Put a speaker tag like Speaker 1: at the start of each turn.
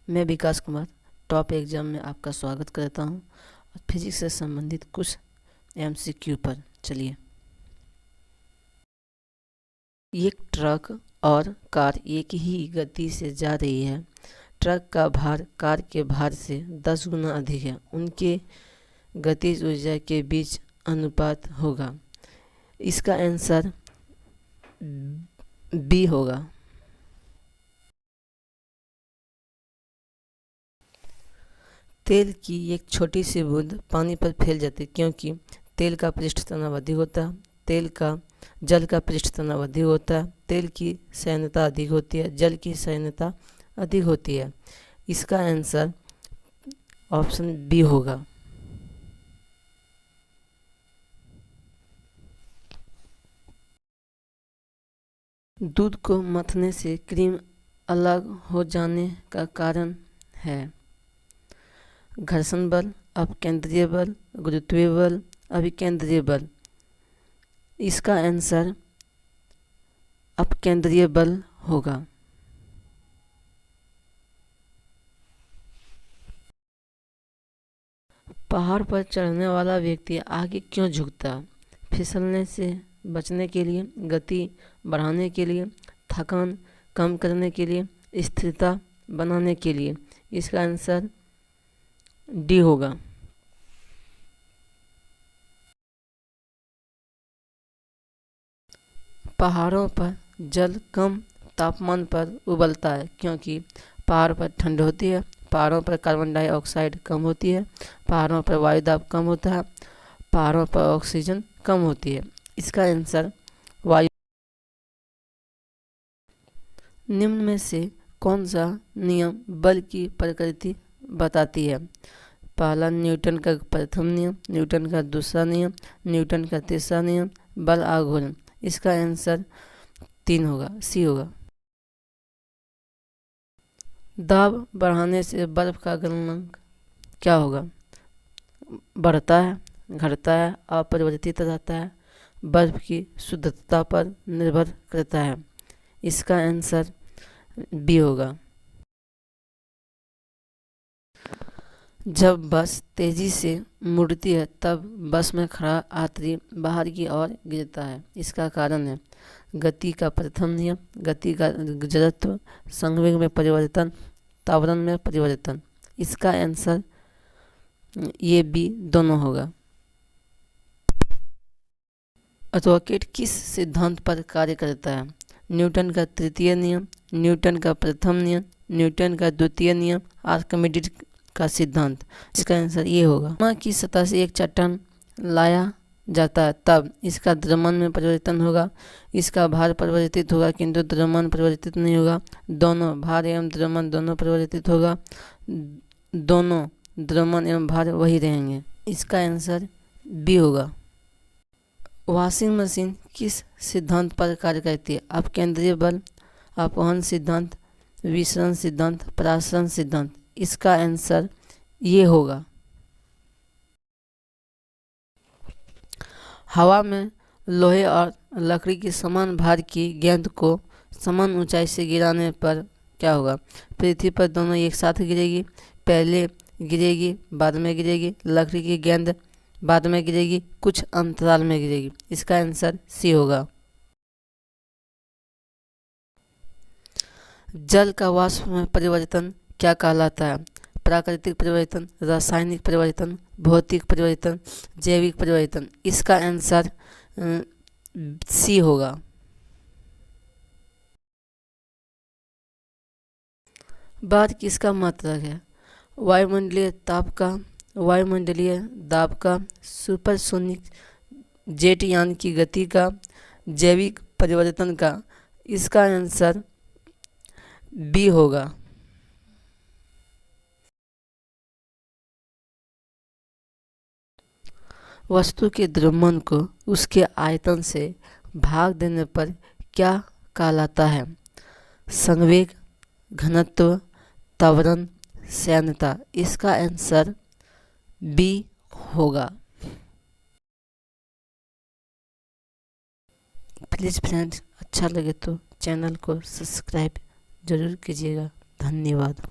Speaker 1: मैं विकास Kumar top exam में आपका स्वागत करता हूं और फिजिक्स से संबंधित कुछ एमसीक्यू पर चलिए। एक ट्रक और कार एक ही गति से जा रही है। ट्रक का भार कार के भार से 10 गुना अधिक है। उनके गतिज ऊर्जा के बीच अनुपात होगा। इसका आंसर बी होगा। तेल की एक छोटी सी बूंद पानी पर फैल जाती है क्योंकि तेल का पृष्ठ तनाव अधिक होता है। जल का पृष्ठ तनाव अधिक होता है। तेल की सैन्यता अधिक होती है, जल की सैन्यता अधिक होती है। इसका आंसर ऑप्शन बी होगा। दूध को मथने से क्रीम अलग हो जाने का कारण है घर्षण बल, अपकेंद्रीय बल, गुरुत्वीय बल, अभिकेंद्रीय बल। इसका आंसर अपकेंद्रीय बल होगा। पहाड़ पर चढ़ने वाला व्यक्ति आगे क्यों झुकता? फिसलने से बचने के लिए, गति बढ़ाने के लिए, थकान कम करने के लिए, स्थिरता बनाने के लिए। इसका आंसर डी होगा। पहाड़ों पर जल कम तापमान पर उबलता है क्योंकि पहाड़ पर ठंड होती है, पहाड़ों पर कार्बन डाइऑक्साइड कम होती है, पहाड़ों पर वायु दाब कम होता है, पहाड़ों पर ऑक्सीजन कम होती है। इसका आंसर वायु। निम्न में से कौन सा नियम बल की प्रकृति बताती है? पहला न्यूटन का प्रथम नियम, न्यूटन का दूसरा नियम, न्यूटन का तीसरा नियम, बल आघूर्ण। इसका आंसर 3 होगा, सी होगा। दाब बढ़ाने से बर्फ का गलनांक क्या होगा? बढ़ता है, घटता है, अपरिवर्तित रहता है, बर्फ की शुद्धता पर निर्भर करता है। इसका आंसर बी होगा। जब बस तेजी से मुड़ती है तब बस में खड़ा यात्री बाहर की ओर गिरता है। इसका कारण है गति का प्रथम नियम, गति का जड़त्व, संवेग में परिवर्तन, त्वरण में परिवर्तन। इसका आंसर ये बी दोनों होगा। रॉकेट किस सिद्धांत पर कार्य करता है? न्यूटन का तृतीय नियम, न्यूटन का प्रथम नियम, न्यूटन का द्वितीय नियम, आर्किमिडीज का सिद्धांत। इसका आंसर ये होगा। चंद्रमा की सतह से एक चट्टान लाया जाता है तब इसका द्रव्यमान में परिवर्तन होगा, इसका भार परिवर्तित होगा किंतु द्रव्यमान परिवर्तित नहीं होगा। दोनों भार एवं द्रव्यमान दोनों परिवर्तित होगा, दोनों द्रव्यमान एवं भार वही रहेंगे। इसका आंसर बी होगा। वॉशिंग मशीन किस सिद्धांत पर कार्य करती है? अपकेंद्रीय बल, अपवहन सिद्धांत, विसरण सिद्धांत, परासरण सिद्धांत। इसका आंसर ये होगा। हवा में लोहे और लकड़ी की समान भार की गेंद को समान ऊंचाई से गिराने पर क्या होगा? पृथ्वी पर दोनों एक साथ गिरेगी, पहले गिरेगी बाद में गिरेगी। लकड़ी की गेंद बाद में गिरेगी, कुछ अंतराल में गिरेगी। इसका आंसर सी होगा। जल का वाष्प में परिवर्तन क्या कहलाता है? प्राकृतिक परिवर्तन, रासायनिक परिवर्तन, भौतिक परिवर्तन, जैविक परिवर्तन। इसका आंसर सी होगा। बार किसका मात्रक है? वायुमंडलीय ताप का, वायुमंडलीय दाब का, सुपरसोनिक जेट यान की गति का, जैविक परिवर्तन का। इसका आंसर बी होगा। वस्तु के द्रव्यमान को उसके आयतन से भाग देने पर क्या कहलाता है? संवेग, घनत्व, त्वरण, सैन्यता। इसका आंसर बी होगा। प्लीज़ फ्रेंड्स, अच्छा लगे तो चैनल को सब्सक्राइब जरूर कीजिएगा। धन्यवाद।